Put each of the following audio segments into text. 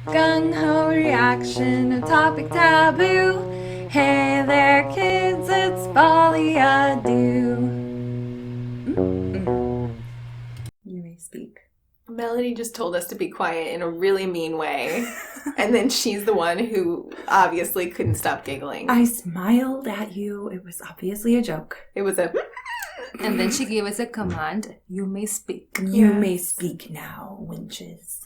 Gung-ho reaction, a topic taboo. Hey there, kids, it's Folie. You may speak. Melodie just told us to be quiet in a really mean way. And then she's the one who obviously couldn't stop giggling. I smiled at you. It was obviously a joke. It was a... And then she gave us a command, you may speak. You may speak now, winches.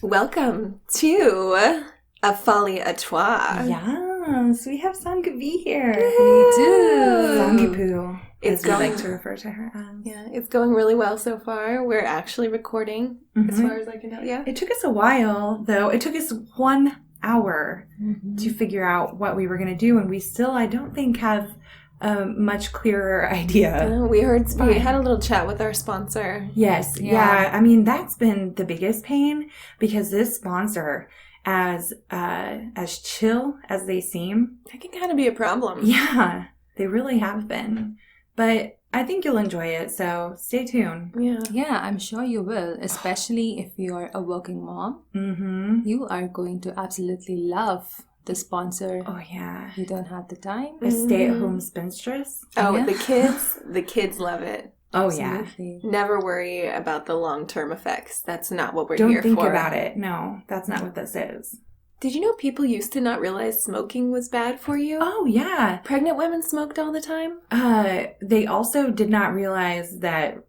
Welcome to a Folie à Trois. Yes, we have Sanghavi here. We do. Sanghavi, It's as we going like to refer to her as. Yeah, it's going really well so far. We're actually recording, as far as I can tell. Yeah. It took us a while, though. It took us 1 hour to figure out what we were going to do, and we still, I don't think, have a much clearer idea. We had a little chat with our sponsor. Yes, yeah. I mean, that's been the biggest pain, because this sponsor, as chill as they seem, That can kind of be a problem. yeah, they really have been. But I think you'll enjoy it, so stay tuned. Yeah. Yeah, I'm sure you will, especially if you're a working mom. Mm-hmm. You are going to absolutely love the sponsor. Oh, yeah. You don't have the time. A stay-at-home spinstress. Oh, Yeah. the kids love it. Oh, yeah. Absolutely. Never worry about the long-term effects. That's not what we're Don't here think for. about it. No, that's not what this is. Did you know people used to not realize smoking was bad for you? Oh, yeah. Pregnant women smoked all the time? They also did not realize that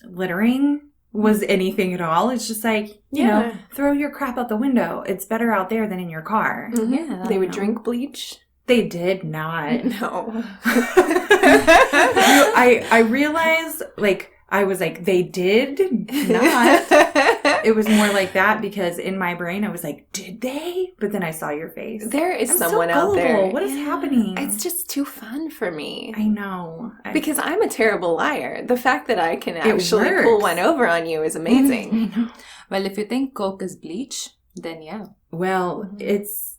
littering was anything at all. It's just like, you know, throw your crap out the window. It's better out there than in your car. Mm-hmm. Yeah. They would drink bleach? They did not. No. I realized, like, I was like, they did not. It was more like that because in my brain I was like, did they? But then I saw your face. There is I'm someone so out there. gullible. What is happening? It's just too fun for me. I know. Because I'm a terrible liar. The fact that I can actually works. pull one over on you is amazing. I know. Well, if you think Coke is bleach, then yeah. Well, it's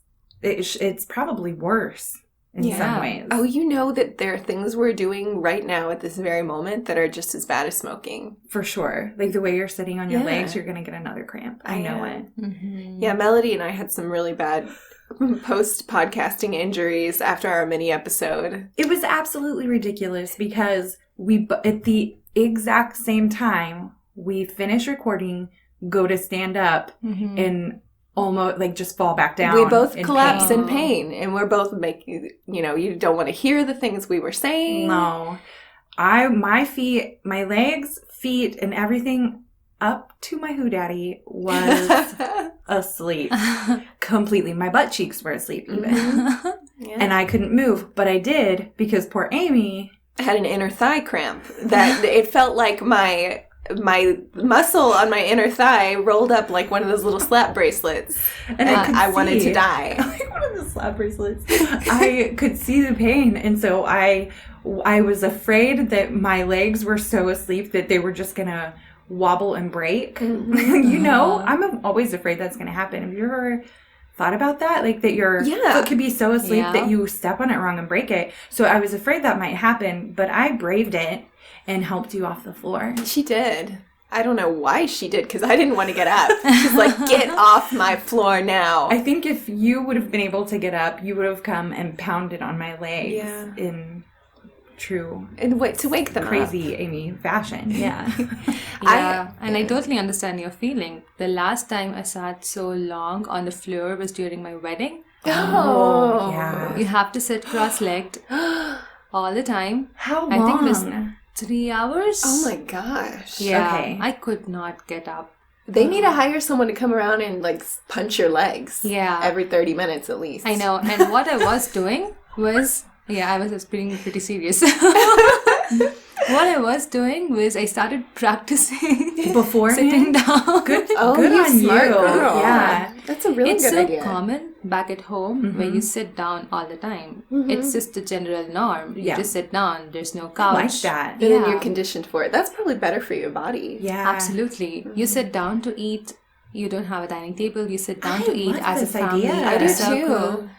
probably worse in some ways. Oh, you know that there are things we're doing right now at this very moment that are just as bad as smoking. For sure. Like the way you're sitting on your Yeah. legs, you're going to get another cramp. I know it. Mm-hmm. Yeah, Melodie and I had some really bad post-podcasting injuries after our mini episode. It was absolutely ridiculous because at the exact same time, we finish recording, go to stand up, and almost like just fall back down. We both in collapse pain. in pain, and we're both making, you don't want to hear the things we were saying. No. My feet, my legs, feet, and everything up to my hoodaddy was asleep. Completely. My butt cheeks were asleep even. Yeah. And I couldn't move, but I did because poor Amy I had an inner thigh cramp that it felt like my muscle on my inner thigh rolled up like one of those little slap bracelets, and I wanted to die. Like one of the slap bracelets. I could see the pain, and so I was afraid that my legs were so asleep that they were just gonna wobble and break. I'm always afraid that's gonna happen. Have you ever thought about that? Like that your foot could be so asleep that you step on it wrong and break it. So I was afraid that might happen, but I braved it and helped you off the floor. She did. I don't know why she did, because I didn't want to get up. She's like, get off my floor now. I think if you would have been able to get up, you would have come and pounded on my legs in true and to wake them crazy up. Amy fashion. Yeah. Yeah, and I totally understand your feeling. The last time I sat so long on the floor was during my wedding. Oh, yeah. You have to sit cross-legged all the time. How long? I think it was 3 hours. Oh my gosh. Yeah, Okay. I could not get up. They need to hire someone to come around and like punch your legs. Yeah. Every 30 minutes at least. I know. And what I was doing was, I was being pretty serious. What I was doing was I started practicing Beforehand? sitting down. Good you on smart you. girl. Yeah. That's a really It's good so idea. common back at home where you sit down all the time. It's just the general norm. You just sit down. There's no couch. I like that. And then Yeah. you're conditioned for it. That's probably better for your body. Yeah. Absolutely. You sit down to eat. You don't have a dining table. You sit down to eat love as a this family. idea. I in do a circle. too.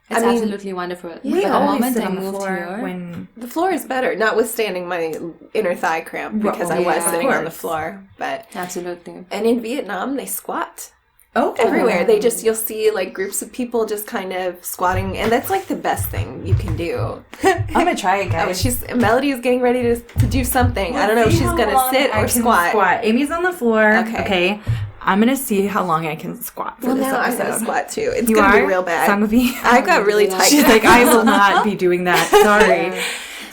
It's absolutely wonderful. We But the always moment sit I on the moved floor here, when The floor is better, notwithstanding my inner thigh cramp because I was yeah, sitting of on the course. floor. But absolutely. and in Vietnam they squat oh everywhere. You'll see like groups of people just kind of squatting, and that's like the best thing you can do. I'm gonna try it, guys. Melody is getting ready to do something. I don't know if she's gonna sit or squat. Amy's on the floor. Okay. I'm gonna see how long I can squat for this now I'm episode. gonna squat too. It's You gonna are? be real bad. Sanghavi? I got really tight. She's like, I will not be doing that. Sorry.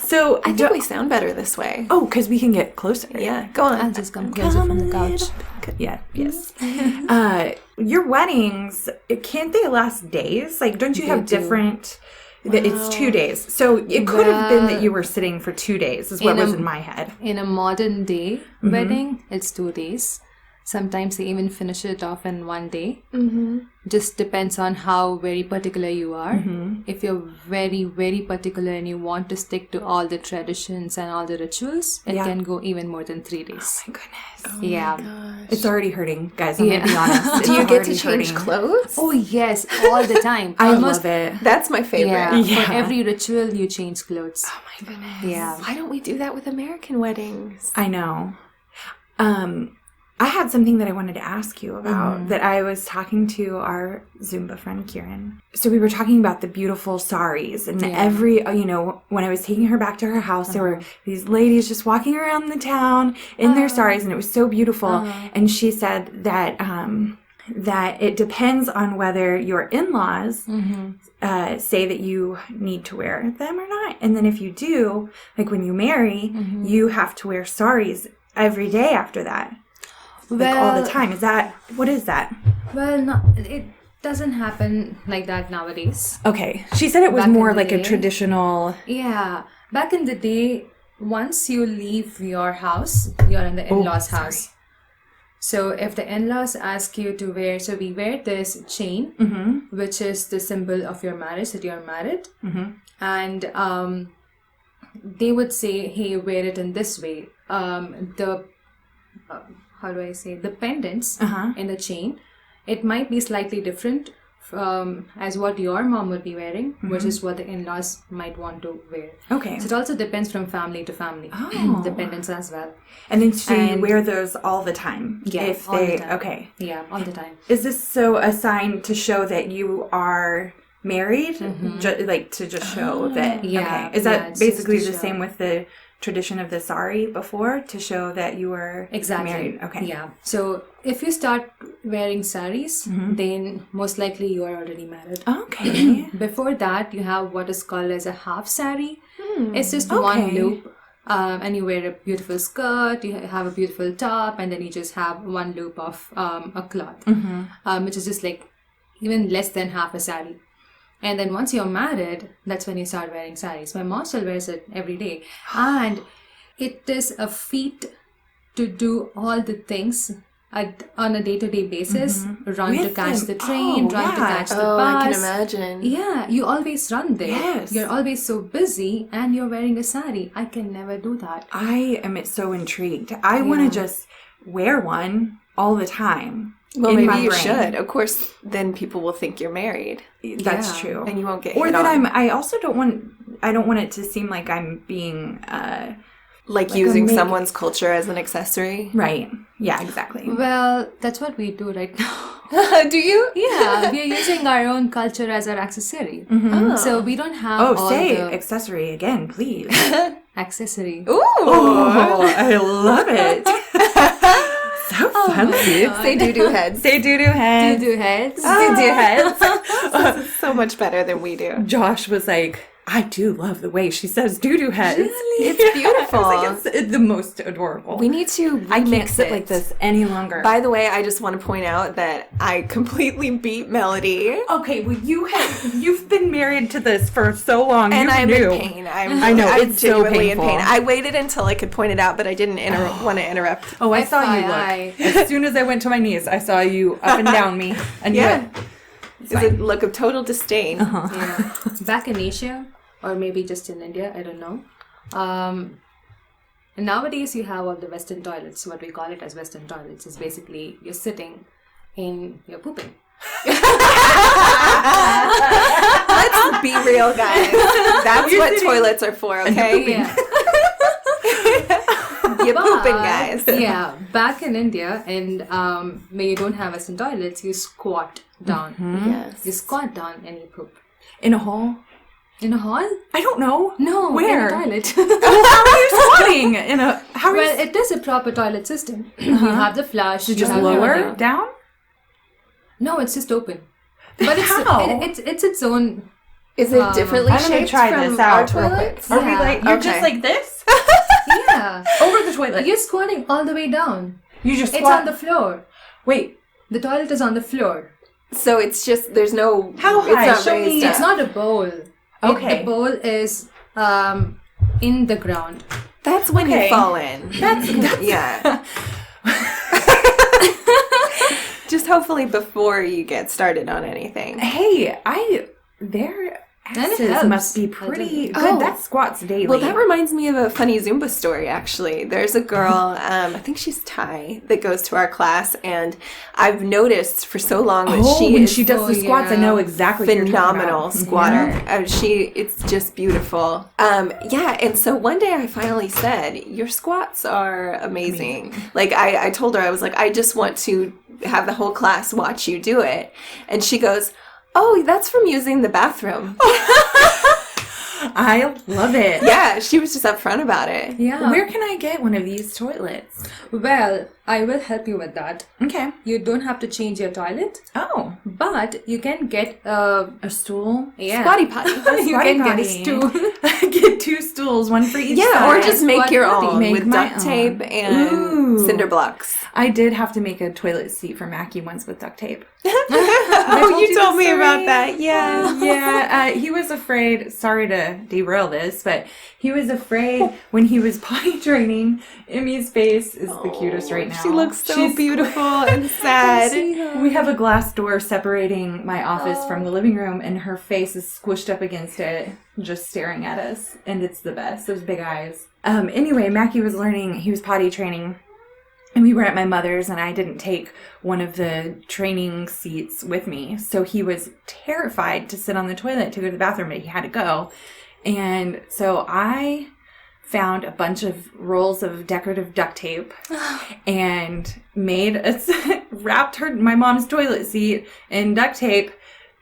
So I think we sound better this way. Oh, because we can get closer. Yeah, go on. I'll just come closer from the couch. Yeah. Yes. Your weddings, can't they last days? Like, don't you have different? It's 2 days, so it could have been that you were sitting for 2 days. Is what was in my head. In a modern day wedding, it's 2 days. Sometimes they even finish it off in 1 day. Mm-hmm. Just depends on how very particular you are. Mm-hmm. If you're very, very particular and you want to stick to all the traditions and all the rituals, it can go even more than 3 days. Oh my goodness. Yeah. It's already hurting, guys. I'm gonna be honest. Do you get to change clothes? Oh, yes. All the time. I love it. That's my favorite. Yeah. For every ritual, you change clothes. Oh my goodness. Yeah. Why don't we do that with American weddings? I know. I had something that I wanted to ask you about that I was talking to our Zumba friend, Kieran. So we were talking about the beautiful saris and every, when I was taking her back to her house, there were these ladies just walking around the town in their saris and it was so beautiful. And she said that, that it depends on whether your in-laws say that you need to wear them or not. And then if you do, like when you marry, you have to wear saris every day after that. Like all the time. What is that? Well, no, it doesn't happen like that nowadays. Okay. She said it was Back more in the like a day. traditional... Yeah. Back in the day, once you leave your house, you're in the in-laws' house. So if the in-laws ask you to wear, so we wear this chain, which is the symbol of your marriage, that you're married. And they would say, hey, wear it in this way. How do I say, the pendants in the chain, it might be slightly different as what your mom would be wearing versus what the in-laws might want to wear. Okay. So it also depends from family to family, the pendants as well. And then so you wear those all the time? Yeah, all the time. Okay. Yeah, all the time. Is this so a sign to show that you are married? To just show that... Yeah. Okay. Is that basically the show. same with the tradition of the sari before, to show that you were married? Okay. Yeah. So if you start wearing saris, then most likely you are already married. Okay. Before that, you have what is called as a half sari. It's just one loop. And you wear a beautiful skirt, you have a beautiful top, and then you just have one loop of a cloth, which is just like even less than half a sari. And then once you're married, that's when you start wearing saris. My mom still wears it every day. And it is a feat to do all the things on a day-to-day basis. Run to catch the train, run to catch the bus. I can imagine. Yeah, you always run there. Yes. You're always so busy and you're wearing a sari. I can never do that. I am so intrigued. I want to just wear one all the time. Well, maybe you should. Of course, then people will think you're married. That's true. And you won't get or hit that on. I also don't want it to seem like I'm being like using someone's culture as an accessory. Right. Yeah, exactly. Well, that's what we do right now. Do you? Yeah, we are using our own culture as our accessory. So we don't have all say the accessory again, please. accessory. Ooh. Oh, I love it. So fancy. Say doo-doo heads. Say doo-doo heads. Doo-doo heads. Doo-doo heads. So much better than we do. Josh was like, I do love the way she says doo-doo heads. Really? It's beautiful. I was like, it's the most adorable. We need to remix I can't sit it like this any longer. By the way, I just want to point out that I completely beat Melody. Okay, well, you've been married to this for so long, and I'm in pain. I know, I'm it's so genuinely in painful. pain. I waited until I could point it out, but I didn't want to interrupt. Oh, I saw you FYI. look. As soon as I went to my knees, I saw you up and down me. And Yeah. It's a look of total disdain. Yeah. Back in Asia, or maybe just in India, I don't know. Nowadays, you have all the Western toilets. What we call it as Western toilets is basically you're sitting and you're pooping. I Let's be real, guys. That's what toilets are for, okay? Yeah. You're pooping, guys. Yeah, back in India, and when you don't have Western toilets, you squat down. Yes. You squat down and you poop. In a hall? In a hall? I don't know. No, Where? in a toilet. How are you squatting? Well, it is a proper toilet system. You have the flush. You just have lower down? No, it's just open. But How? it's its own. Is it differently I'm gonna shaped try from this out our real quick. toilets? Are we Yeah. like, you're Okay. just like this? Yeah. Over the toilet. You're squatting all the way down. You just It's squat. on the floor. Wait. The toilet is on the floor. So it's just, there's no... How high? It's not Show raised me. up. It's not a bowl. Okay. The bowl is in the ground. That's when Okay. you fall in. That's Yeah. Just hopefully before you get started on anything. Hey, their And it asses helps. must be pretty good. Oh. That squats daily. Well, that reminds me of a funny Zumba story, actually. There's a girl, I think she's Thai, that goes to our class, and I've noticed for so long that when she is she does the squats, I know exactly what you're talking phenomenal about. squatter. It's just beautiful. Yeah, and so one day I finally said, your squats are amazing. Like, I told her, I was like, I just want to have the whole class watch you do it. And she goes, oh, that's from using the bathroom. I love it. Yeah, she was just upfront about it. Yeah. Where can I get one of these toilets? Well, I will help you with that. Okay. You don't have to change your toilet, Oh, but you can get a stool. yeah. Squatty potty. You Squatty can get a potty. stool. Get 2 stools, one for each Yeah, side. or just make Squat your potty. own Make with my duct tape own. and Ooh. cinder blocks. I did have to make a toilet seat for Mackie once with duct tape. Oh, you the told me story. about that. Yeah. Yeah, he was afraid, sorry to derail this, but he was afraid when he was potty training. Emmy's face is the cutest right now. She looks so She's beautiful and sad. We have a glass door separating my office from the living room, and her face is squished up against it, just staring at us. And it's the best. Those big eyes. Anyway, Mackie was he was potty training, and we were at my mother's, and I didn't take one of the training seats with me. So he was terrified to sit on the toilet to go to the bathroom, but he had to go. And so I found a bunch of rolls of decorative duct tape and wrapped my mom's toilet seat in duct tape,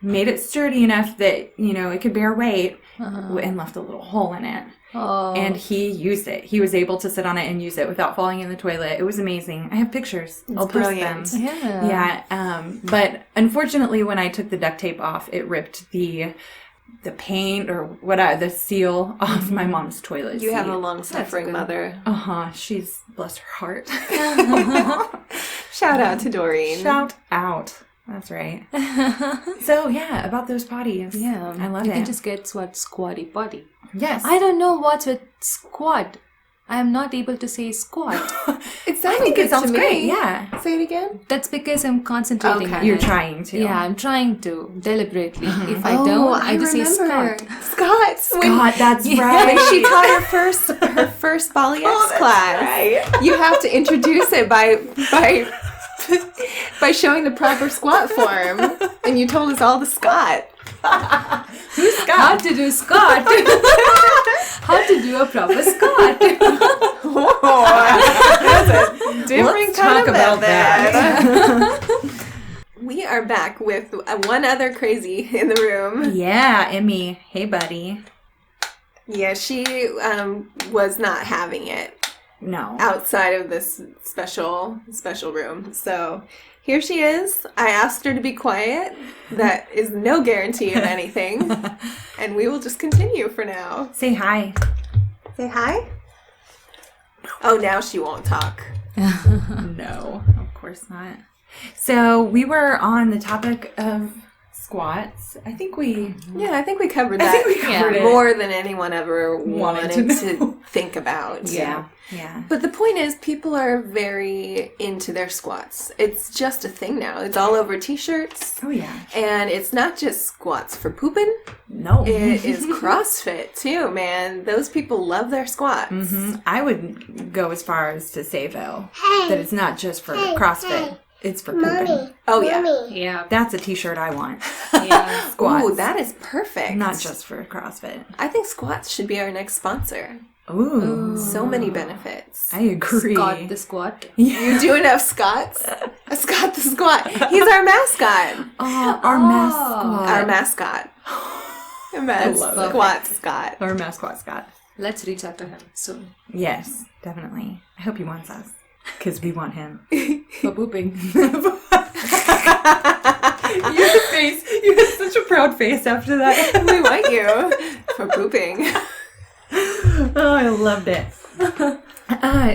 made it sturdy enough that, it could bear weight, and left a little hole in it. Oh. And he used it. He was able to sit on it and use it without falling in the toilet. It was amazing. I have pictures. I'll post brilliant. them. Yeah. Yeah. But unfortunately, when I took the duct tape off, it ripped the paint or the seal off my mom's toilet You seat. have a long-suffering That's good. mother. She's, bless her heart. Shout out to Doreen. Shout out. That's right. So, yeah, about those potties. Yeah. I love You it. can just get squatty potty. Yes. I don't know what's with squat. I am not able to say squat. It I sounded think good it sounds to me. great. Yeah. Say it again. That's because I'm concentrating Okay. on You're it. trying to. Yeah, I'm trying to deliberately. If I Oh, don't, I just say remember. Scott. Scott. God, that's Yeah. right. When she taught her first Folie X class. Right. You have to introduce it by showing the proper squat form, and you told us all the Scott. Who's Scott? How to do Scott. How to do a proper Scott. That's a different Let's kind talk of about method. We are back with one other crazy in the room. Yeah, Emmy. Hey, buddy. Yeah, she was not having it No. outside of this special room. So here she is. I asked her to be quiet. That is no guarantee of anything. And we will just continue for now. Say hi. Say hi. Oh, now she won't talk. No, of course not. So we were on the topic of squats. I think we covered that. I think we covered it. More than anyone ever Wanted wanted to to know. think about. Yeah. But the point is, people are very into their squats. It's just a thing now. It's all over t-shirts. Oh yeah. And it's not just squats for pooping. No. It is CrossFit too, man. Those people love their squats. I would go as far as to say though that it's not just for CrossFit. It's for pooping. Oh, yeah. Yeah. That's a t-shirt I want. Yeah. Squats. Ooh, that is perfect. Not just for CrossFit. I think squats should be our next sponsor. Ooh. So many benefits. I agree. Scott the squat. You do enough Scots? A Scott the squat. He's our mascot. Oh, our mascot. Our mascot. Squat Scott. Our mascot Scott. Let's reach out to him soon. Yes, definitely. I hope he wants us. Because we want him. For pooping. Your face. You had such a proud face after that. We want you for pooping. Oh, I loved it.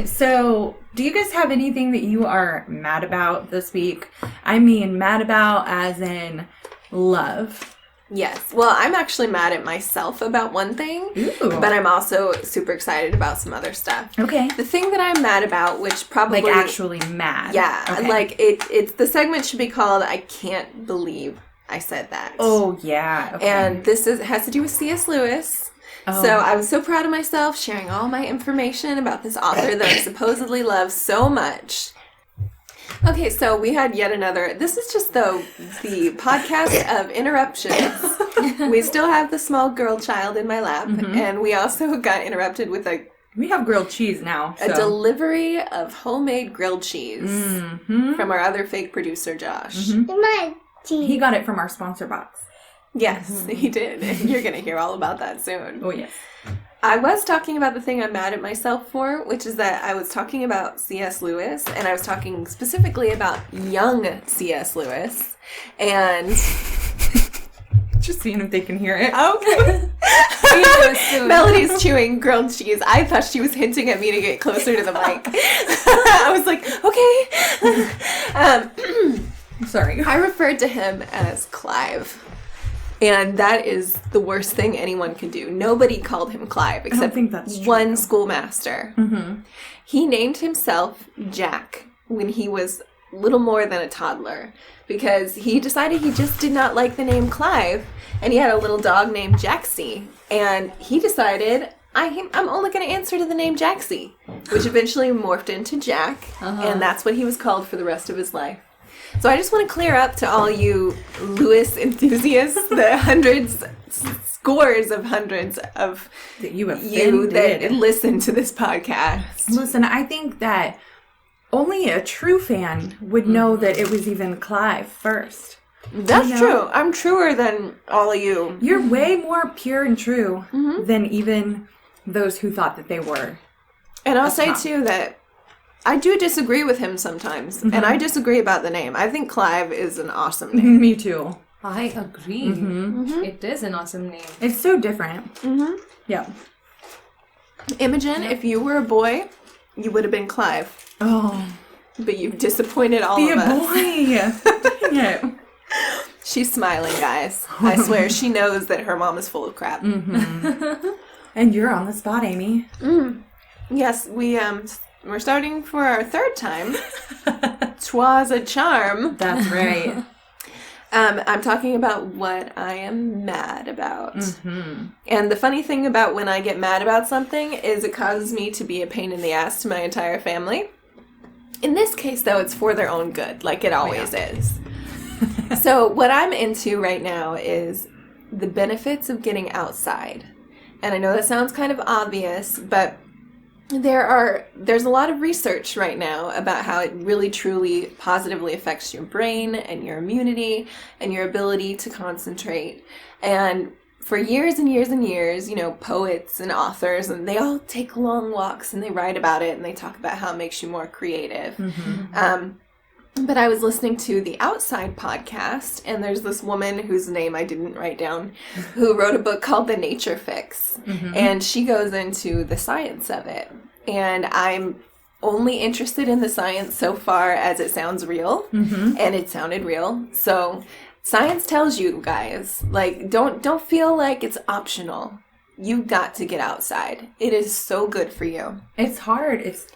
So, do you guys have anything that you are mad about this week? I mean, mad about as in love. Yes. Well, I'm actually mad at myself about one thing, but I'm also super excited about some other stuff. Okay. The thing that I'm mad about, which probably... Like, actually mad. Yeah. Okay. Like, it's the segment should be called I Can't Believe I Said That. Oh, yeah. Okay. And this has to do with C.S. Lewis. Oh. So I was so proud of myself sharing all my information about this author that I supposedly love so much. Okay, so we had yet another. This is just the podcast of interruptions. We still have the small girl child in my lap, and we also got interrupted with we have grilled cheese now. a delivery of homemade grilled cheese from our other fake producer, Josh. He got it from our sponsor box. Yes, he did. And you're going to hear all about that soon. Oh, yes. I was talking about the thing I'm mad at myself for, which is that I was talking about C.S. Lewis, and I was talking specifically about young C.S. Lewis, and... Just seeing if they can hear it. Okay. Melodie's chewing grilled cheese. I thought she was hinting at me to get closer to the mic. I was like, okay. Sorry. I referred to him as Clive. And that is the worst thing anyone could do. Nobody called him Clive except one schoolmaster. Mm-hmm. He named himself Jack when he was little more than a toddler because he decided he just did not like the name Clive, and he had a little dog named Jaxie. And he decided, I'm only going to answer to the name Jaxie, which eventually morphed into Jack, and that's what he was called for the rest of his life. So I just want to clear up to all you Lewis enthusiasts, the scores of hundreds of you that listen to this podcast. Listen, I think that only a true fan would know that it was even Clive first. That's true. I'm truer than all of you. You're way more pure and true than even those who thought that they were. And I'll say, too, that I do disagree with him sometimes, and I disagree about the name. I think Clive is an awesome name. Me too. I agree. It is an awesome name. It's so different. Yeah. Imogen, if you were a boy, you would have been Clive. Oh. But you've disappointed all of us. Be a boy. Dang it. She's smiling, guys. I swear, she knows that her mom is full of crap. And you're on the spot, Amy. Yes, we're starting for our third time. 'Twas a charm. That's right. I'm talking about what I am mad about. And the funny thing about when I get mad about something is it causes me to be a pain in the ass to my entire family. In this case, though, it's for their own good, like it always is. So what I'm into right now is the benefits of getting outside. And I know that sounds kind of obvious, but there's a lot of research right now about how it really truly positively affects your brain and your immunity and your ability to concentrate. And for years and years and years, poets and authors, and they all take long walks and they write about it and they talk about how it makes you more creative. But I was listening to the Outside podcast, and there's this woman whose name I didn't write down, who wrote a book called The Nature Fix, and she goes into the science of it. And I'm only interested in the science so far as it sounds real, and it sounded real. So science tells you guys, like, don't feel like it's optional. You got to get outside. It is so good for you. It's hard. It's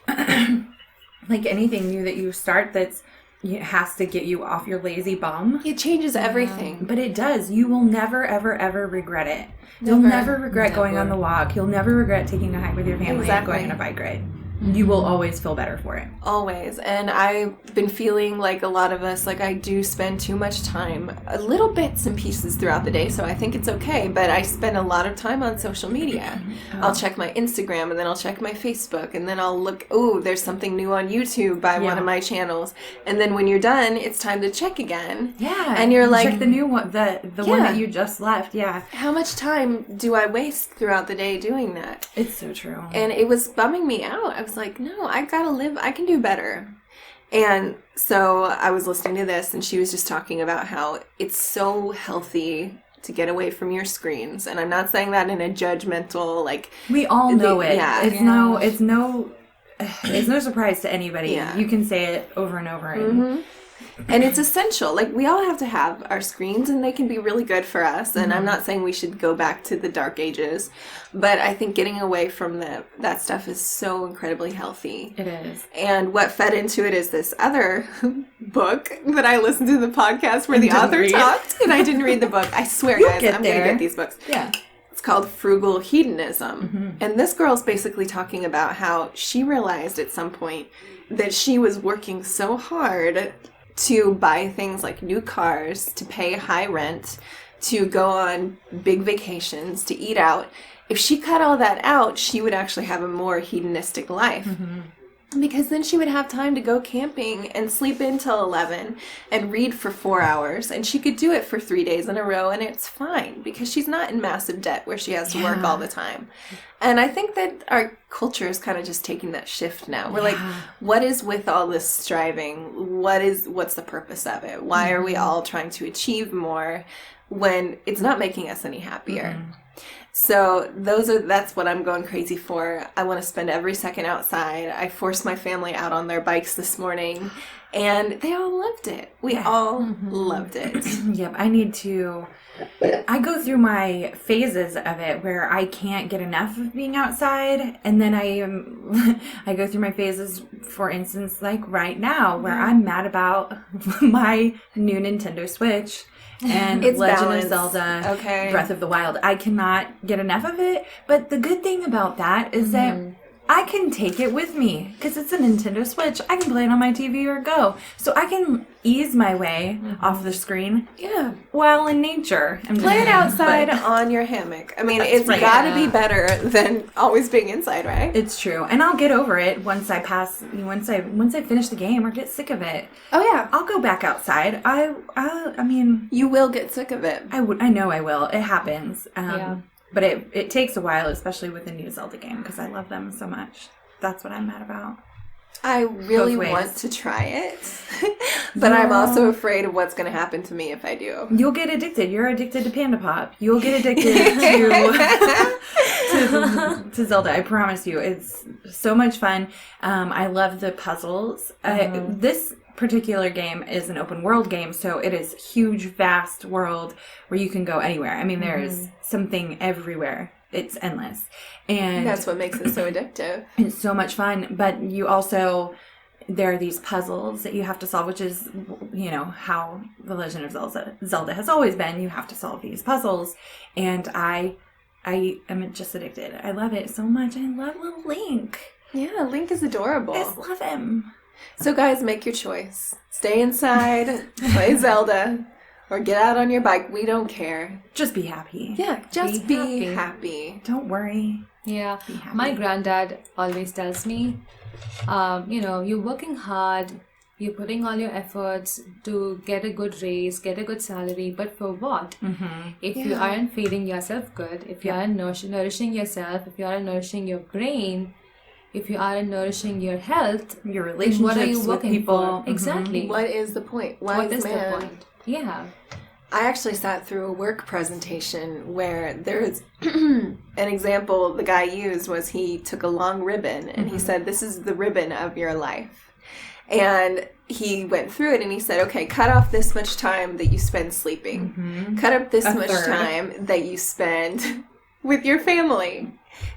like anything new that you start it has to get you off your lazy bum. It changes everything. But it does. You will never, ever, ever regret it. You'll never regret going on the walk. You'll never regret taking a hike with your family and going on a bike ride. you will always feel better for it. Always. And I've been feeling like a lot of us, like I do spend too much time, little bits and pieces throughout the day, so I think it's okay, but I spend a lot of time on social media. I'll check my Instagram, and then I'll check my Facebook, and then I'll look, there's something new on YouTube by one of my channels. And then when you're done, it's time to check again. Yeah. And you're like... check the new one, the one that you just left, How much time do I waste throughout the day doing that? It's so true. And it was bumming me out. I was like, no, I gotta live. I can do better. And so I was listening to this, and she was just talking about how it's so healthy to get away from your screens. And I'm not saying that in a judgmental, like... We all know it. Yeah. It's no surprise to anybody. Yeah. You can say it over and over. And And it's essential. Like, we all have to have our screens, and they can be really good for us. And I'm not saying we should go back to the dark ages, but I think getting away from that stuff is so incredibly healthy. It is. And what fed into it is this other book that I listened to the podcast where the author talked, and I didn't read the book. I swear, guys, I'm going to get these books. Yeah. It's called Frugal Hedonism. And this girl's basically talking about how she realized at some point that she was working so hard to buy things like new cars, to pay high rent, to go on big vacations, to eat out. If she cut all that out, she would actually have a more hedonistic life. Because then she would have time to go camping and sleep in till 11 and read for 4 hours. And she could do it for 3 days in a row, and it's fine because she's not in massive debt where she has to work all the time. And I think that our culture is kind of just taking that shift now. We're like, what is with all this striving? What's the purpose of it? Why are we all trying to achieve more when it's not making us any happier? So that's what I'm going crazy for. I want to spend every second outside. I forced my family out on their bikes this morning, and they all loved it. We all loved it. Yep, I go through my phases of it where I can't get enough of being outside, and then I go through my phases, for instance, like right now, where I'm mad about my new Nintendo Switch and It's Legend balanced. of Zelda, Okay. Breath of the Wild. I cannot get enough of it, but the good thing about that is that I can take it with me because it's a Nintendo Switch. I can play it on my TV or go. So I can ease my way off the screen while in nature. Play it outside on your hammock. I mean, it's got to be better than always being inside, right? It's true. And I'll get over it once I finish the game or get sick of it. Oh, yeah. I'll go back outside. I mean... You will get sick of it. I know I will. It happens. But it takes a while, especially with the new Zelda game, because I love them so much. That's what I'm mad about. I really want to try it, but I'm also afraid of what's going to happen to me if I do. You'll get addicted. You're addicted to Panda Pop. You'll get addicted to Zelda. I promise you. It's so much fun. I love the puzzles. This particular game is an open world game, so it is huge, vast world where you can go anywhere. I mean, there is something everywhere. It's endless. And that's what makes it so addictive. It's so much fun, but you also, there are these puzzles that you have to solve, which is, how The Legend of Zelda has always been. You have to solve these puzzles, and I am just addicted. I love it so much. I love little Link. Yeah, Link is adorable. I just love him. So guys, make your choice. Stay inside, play Zelda, or get out on your bike. We don't care. Just be happy. Yeah, just be happy. Don't worry. Yeah. My granddad always tells me, you're working hard, you're putting all your efforts to get a good raise, get a good salary, but for what? If you aren't feeding yourself good, if you aren't nourishing yourself, if you aren't nourishing your brain, if you aren't nourishing your health, your relationships what are you with working people. for? Exactly. What is the point? What is the point? Yeah. I actually sat through a work presentation where there's an example the guy used was he took a long ribbon and he said, this is the ribbon of your life. And he went through it and he said, okay, cut off this much time that you spend sleeping. Cut up this much time that you spend with your family.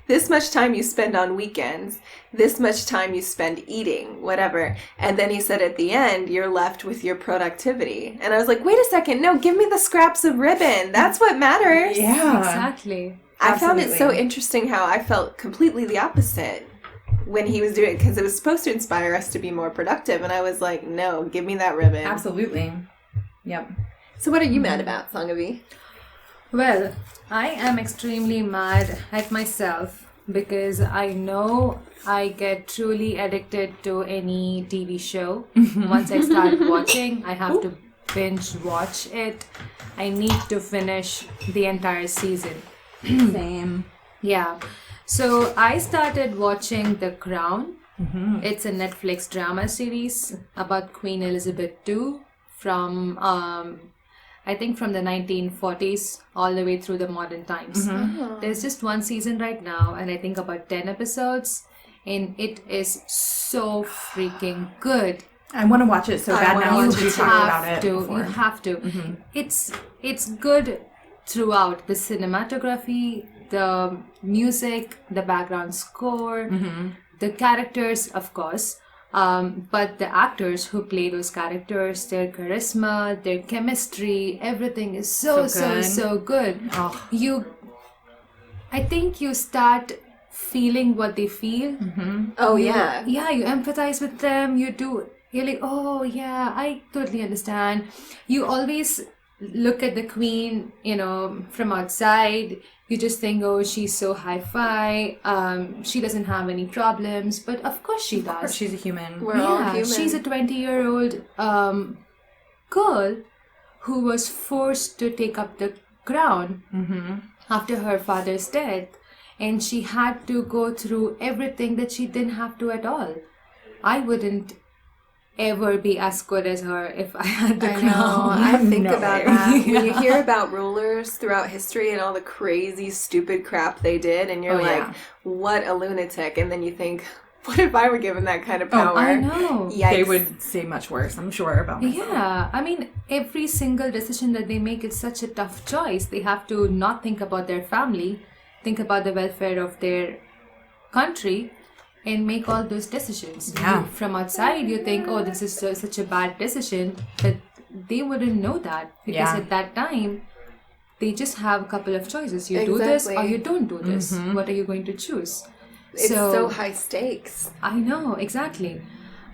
This much time you spend on weekends, this much time you spend eating, whatever. And then he said at the end, you're left with your productivity. And I was like, wait a second, no, give me the scraps of ribbon. That's what matters. Yeah. Exactly. I found it so interesting how I felt completely the opposite. when he was doing it, because it was supposed to inspire us to be more productive. And I was like, no, give me that ribbon. Absolutely. Yep. So what are you mad about, Sanghavi? Well, I am extremely mad at myself because I know I get truly addicted to any TV show. Once I start watching, I have to binge watch it. I need to finish the entire season. Same. Yeah. So I started watching The Crown. It's a Netflix drama series about Queen Elizabeth II from I think from the 1940s all the way through the modern times. There's just one season right now, and I think about 10 episodes, and it is so freaking good. I want to watch it so bad now since you talked about it before. You have to. It's good throughout. The cinematography, the music, the background score, the characters, of course. But the actors who play those characters, their charisma, their chemistry, everything is so good. Oh. I think you start feeling what they feel. Oh, yeah. Yeah, you empathize with them. You're like, oh, yeah, I totally understand. You always look at the queen, from outside. You just think, oh, she's so hi-fi. She doesn't have any problems. But of course she does. Of course she's a human. We're all human. She's a 20-year-old girl who was forced to take up the crown after her father's death. And she had to go through everything that she didn't have to at all. I wouldn't ever be as good as her if I had the crown. I think about that. When you hear about rulers throughout history and all the crazy, stupid crap they did, and you're what a lunatic. And then you think, what if I were given that kind of power? I know. Yikes. They would say much worse, I'm sure, about myself. Yeah. I mean, every single decision that they make is such a tough choice. They have to not think about their family, think about the welfare of their country, and make all those decisions. Yeah. From outside, you think, oh, this is such a bad decision, but they wouldn't know that because at that time, they just have a couple of choices. You do this or you don't do this. What are you going to choose? It's so high stakes. I know, exactly.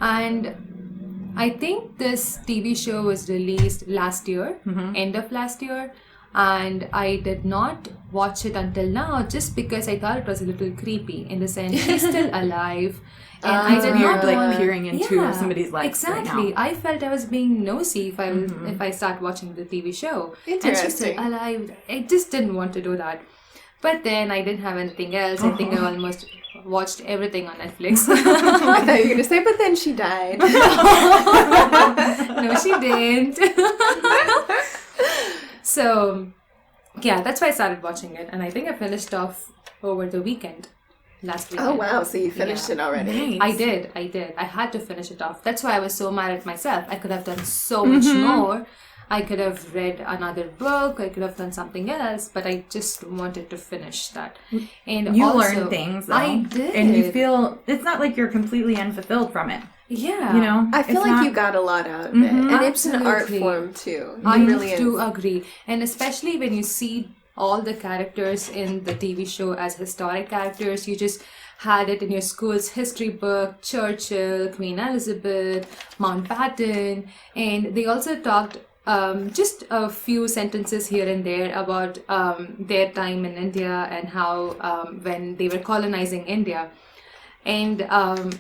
And I think this TV show was released last year, end of last year. And I did not watch it until now just because I thought it was a little creepy in the sense she's still alive. And I did not like peering into somebody's life. Exactly. Right now. I felt I was being nosy if I start watching the TV show. Interesting. And she's still alive. I just didn't want to do that. But then I didn't have anything else. I think I almost watched everything on Netflix. I thought you were going to say, but then she died. No, she didn't. So, yeah, that's why I started watching it. And I think I finished off over the weekend, last weekend. Oh, wow. So you finished it already. Nice. I did. I had to finish it off. That's why I was so mad at myself. I could have done so much more. I could have read another book. I could have done something else. But I just wanted to finish that. And you also, learn things, though. I did. And you feel, it's not like you're completely unfulfilled from it. Yeah. I feel like you got a lot out of it. And it's an art form, too. I really do agree. And especially when you see all the characters in the TV show as historic characters, you just had it in your school's history book, Churchill, Queen Elizabeth, Mountbatten. And they also talked just a few sentences here and there about their time in India and how when they were colonizing India. And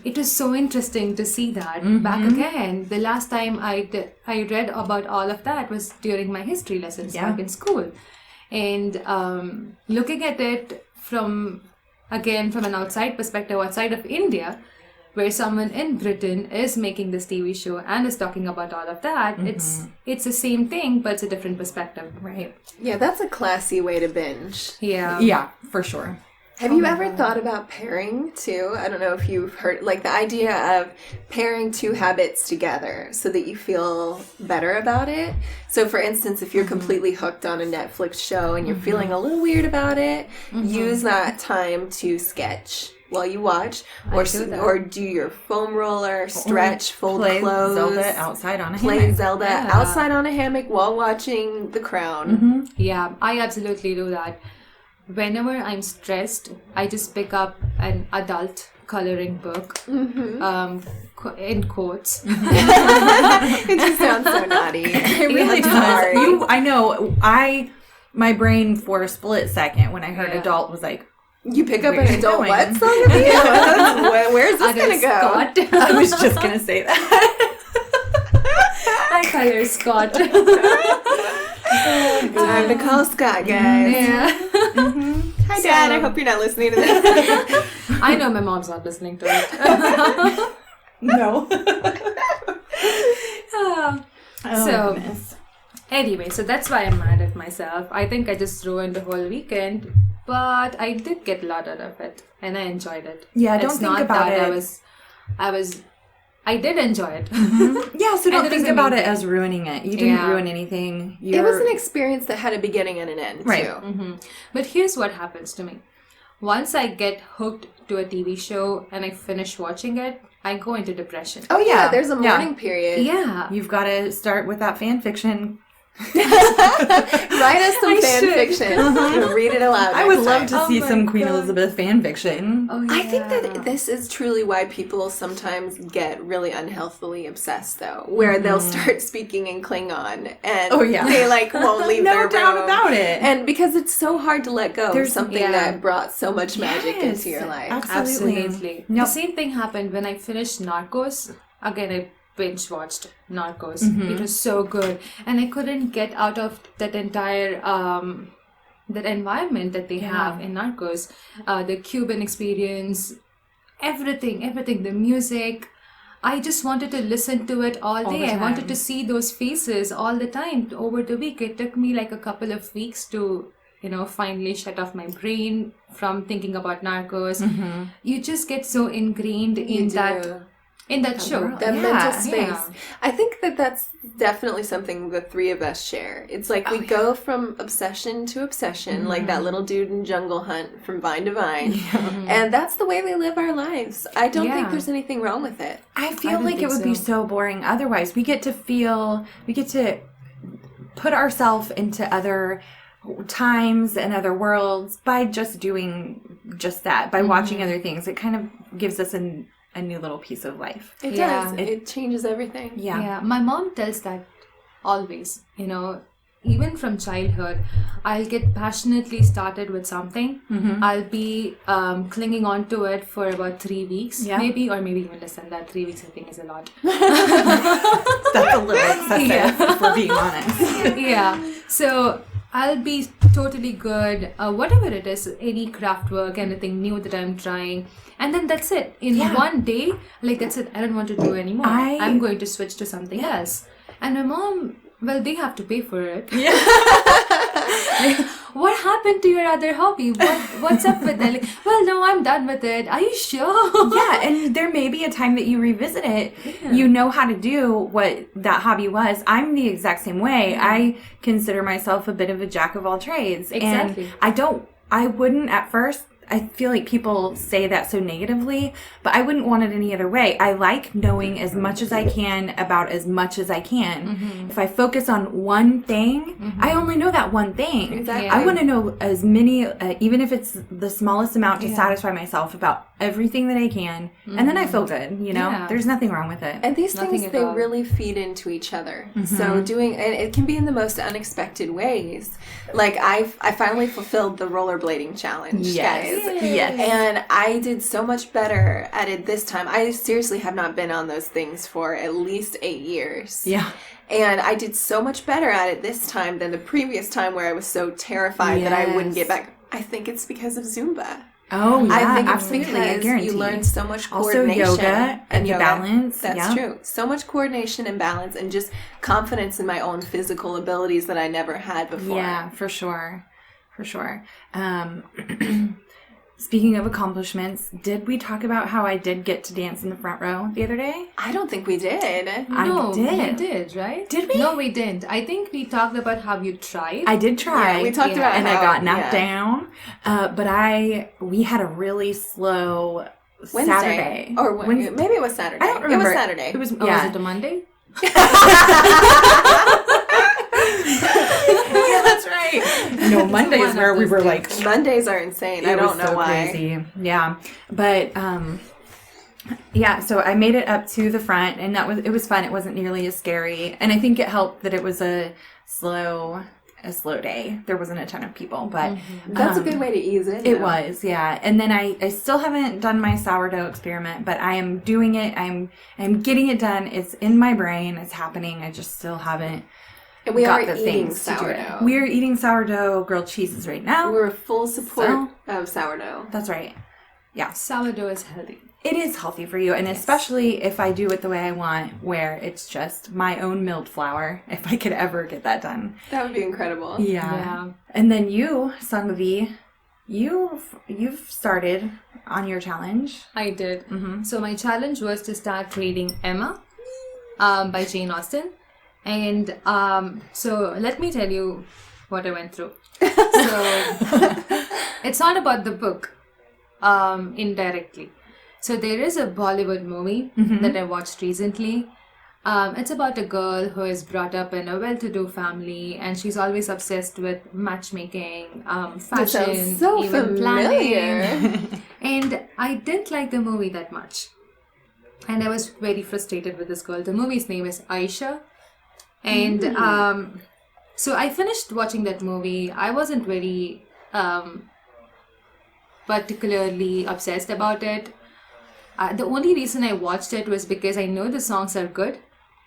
it was so interesting to see that back again. The last time I read about all of that was during my history lessons back in school. And looking at it from an outside perspective, outside of India, where someone in Britain is making this TV show and is talking about all of that, it's the same thing, but it's a different perspective, right? Yeah, that's a classy way to binge. Yeah. Yeah, for sure. Have you ever thought about pairing too? I don't know if you've heard, like, the idea of pairing two habits together so that you feel better about it. So, for instance, if you're completely hooked on a Netflix show and you're feeling a little weird about it, use that time to sketch while you watch, or do your foam roller, stretch, fold play clothes, Zelda outside on a play hammock. Zelda outside on a hammock while watching The Crown. Yeah, I absolutely do that. Whenever I'm stressed, I just pick up an adult coloring book, in quotes. It just sounds so naughty. It really does. I know. My brain for a split second when I heard adult was like, you pick up an adult what Sanghavi? Where's this going to go? Scott. I was just going to say that. I color Scott. Time to call Scott, guys. Yeah. Hi, Dad. I hope you're not listening to this. I know my mom's not listening to it. No. Goodness. Anyway, so that's why I'm mad at myself. I think I just ruined the whole weekend, but I did get a lot out of it, and I enjoyed it. Yeah, don't think about it. I did enjoy it. Yeah, so don't think about it as ruining it. You didn't ruin anything. It was an experience that had a beginning and an end, right. too. But here's what happens to me. Once I get hooked to a TV show and I finish watching it, I go into depression. Oh, yeah, there's a mourning period. Yeah. You've got to start with that fan fiction. Write us some fan fiction. Read it aloud. I would love to see some Queen Elizabeth fan fiction. Oh, yeah. I think that this is truly why people sometimes get really unhealthily obsessed, though, where they'll start speaking in Klingon and they won't leave their room. No doubt about it. And because it's so hard to let go of something that brought so much magic into your life. Absolutely. The same thing happened when I finished Narcos. Again, I binge watched Narcos. It was so good, and I couldn't get out of that entire that environment that they have in Narcos. The Cuban experience, everything, the music. I just wanted to listen to it all day. I wanted to see those faces all the time over the week. It took me like a couple of weeks to finally shut off my brain from thinking about Narcos. You just get so ingrained in that show. That mental space. Yeah. I think that's definitely something the three of us share. It's like we go from obsession to obsession, like that little dude in Jungle Hunt from vine to vine. And that's the way we live our lives. I don't think there's anything wrong with it. I feel like it would be so boring otherwise. We get to put ourselves into other times and other worlds by just doing just that, by watching other things. It kind of gives us a new little piece of life. It does. It changes everything. Yeah. My mom tells that always. Even from childhood, I'll get passionately started with something. I'll be clinging on to it for about 3 weeks, maybe even less than that. 3 weeks, I think, is a lot. That's a little excessive, if we're being honest. So I'll be totally good, whatever it is, any craft work, anything new that I'm trying. And then that's it. In one day, that's it. I don't want to do anymore. I'm going to switch to something else. And my mom, they have to pay for it. Yeah. What happened to your other hobby? What's up with that? No, I'm done with it. Are you sure? Yeah, and there may be a time that you revisit it. Yeah. You know how to do what that hobby was. I'm the exact same way. I consider myself a bit of a jack of all trades. Exactly. And I wouldn't at first. I feel like people say that so negatively, but I wouldn't want it any other way. I like knowing as much as I can about as much as I can. If I focus on one thing, I only know that one thing. Exactly. I want to know as many, even if it's the smallest amount, to satisfy myself about everything that I can. And then I feel good, There's nothing wrong with it. And these things, they really feed into each other. So and it can be in the most unexpected ways. Like I finally fulfilled the rollerblading challenge, guys. Yes. And I did so much better at it this time. I seriously have not been on those things for at least 8 years. Yeah. And I did so much better at it this time than the previous time where I was so terrified that I wouldn't get back. I think it's because of Zumba. Oh, yeah, I think absolutely. I guarantee. You learn so much coordination. Also yoga and balance. That's true. So much coordination and balance and just confidence in my own physical abilities that I never had before. Yeah, for sure. Speaking of accomplishments, did we talk about how I did get to dance in the front row the other day? I don't think we did. No, we did, right? Did we? No, we didn't. I think we talked about how you tried. I did try. Yeah, we talked about and how, I got knocked down. But we had a really slow Saturday. Or Wednesday. Maybe it was Saturday. I don't remember. It was Saturday. Was it a Monday? Yeah, that's right. No, Mondays where we were like... Mondays are insane. I don't know why. Crazy. Yeah. But Yeah, so I made it up to the front, and it was fun. It wasn't nearly as scary, and I think it helped that it was a slow day. There wasn't a ton of people, but that's a good way to ease in. It was, yeah. And then I still haven't done my sourdough experiment, but I am doing it. I'm getting it done. It's in my brain. It's happening. I just still haven't. And we got are the eating things to do it. sourdough. We are eating sourdough grilled cheeses right now. We're full support of sourdough. That's right. Yeah. Sourdough is healthy. It is healthy for you, and especially if I do it the way I want, where it's just my own milled flour, if I could ever get that done. That would be incredible. Yeah. And then you, Sanghavi, you've started on your challenge. I did. So my challenge was to start reading Emma by Jane Austen. And so let me tell you what I went through. So it's not about the book indirectly. So there is a Bollywood movie that I watched recently. It's about a girl who is brought up in a well-to-do family, and she's always obsessed with matchmaking, fashion, so even familiar. planning. And I didn't like the movie that much. And I was very frustrated with this girl. The movie's name is Aisha. And so I finished watching that movie. I wasn't very particularly obsessed about it. The only reason I watched it was because I know the songs are good,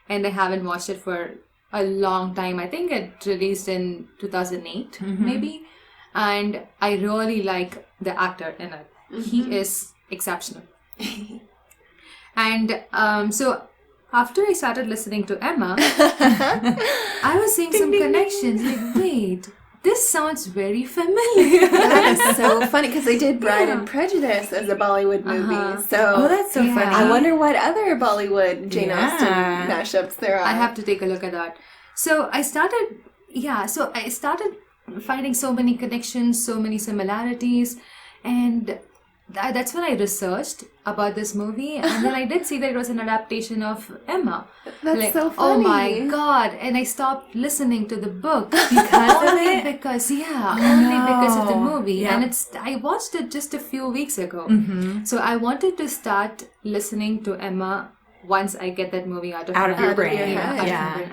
and I haven't watched it for a long time. I think it released in 2008, maybe. And I really like the actor in it. He is exceptional. And so after I started listening to Emma, I was seeing some connections. Like, wait, this sounds very familiar. That is so funny because they did Bride and Prejudice as a Bollywood movie. So that's so funny. I wonder what other Bollywood Jane Austen mashups there are. I have to take a look at that. So I started finding so many connections, so many similarities, and that's when I researched about this movie, and then I did see that it was an adaptation of Emma. That's so funny. Oh my god! And I stopped listening to the book because of the movie. Yeah. And I watched it just a few weeks ago. So I wanted to start listening to Emma once I get that movie out of your brain. Yeah.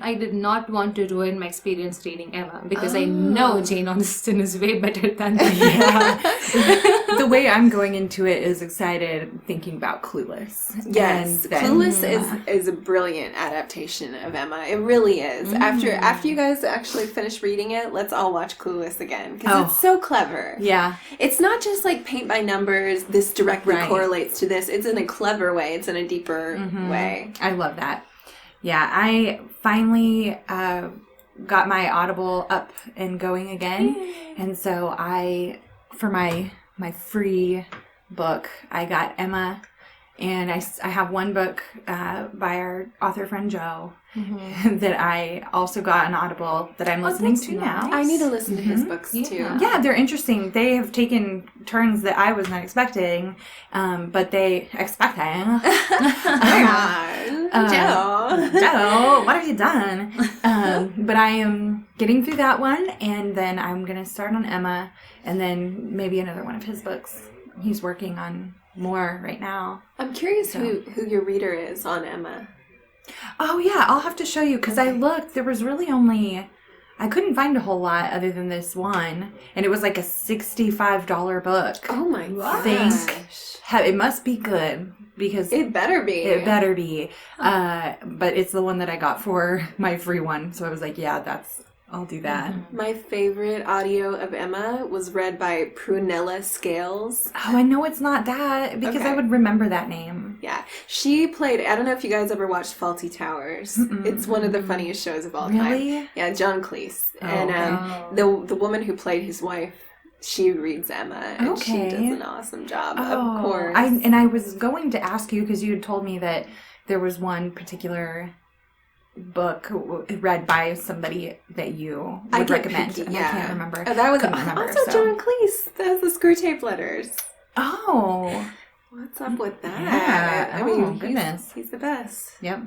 I did not want to ruin my experience reading Emma because I know Jane Austen is way better than The way I'm going into it is excited thinking about Clueless. Yes, Clueless is a brilliant adaptation of Emma. It really is. After you guys actually finish reading it, let's all watch Clueless again because it's so clever. Yeah. It's not just like paint by numbers, this directly correlates to this. It's in a clever way. It's in a deeper way. I love that. Yeah, I finally got my Audible up and going again. And so for my free book, I got Emma, and I have one book by our author friend Joe that I also got on Audible that I'm listening to now. I need to listen to his books too. Yeah, they're interesting. They have taken turns that I was not expecting, but they expecting. Joe, what have you done? But I am getting through that one, and then I'm going to start on Emma, and then maybe another one of his books. He's working on more right now. I'm curious who your reader is on Emma. Oh, yeah, I'll have to show you, because I looked, there was really I couldn't find a whole lot other than this one, and it was like a $65 book. Oh my gosh. It must be good, because... It better be. It better be. But it's the one that I got for my free one, so I was like, yeah, I'll do that. My favorite audio of Emma was read by Prunella Scales. Oh, I know it's not that, because I would remember that name. Yeah. She played, I don't know if you guys ever watched Fawlty Towers. It's one of the funniest shows of all time. Really? Yeah, John Cleese. Oh, and the woman who played his wife, she reads Emma, and she does an awesome job, of course. I was going to ask you, because you had told me that there was one particular book read by somebody that you would recommend. Picky, I can't remember. Oh, that was also John Cleese. That's the Screw Tape Letters. Oh. What's up with that? Yeah. I mean, goodness. He's the best. Yep.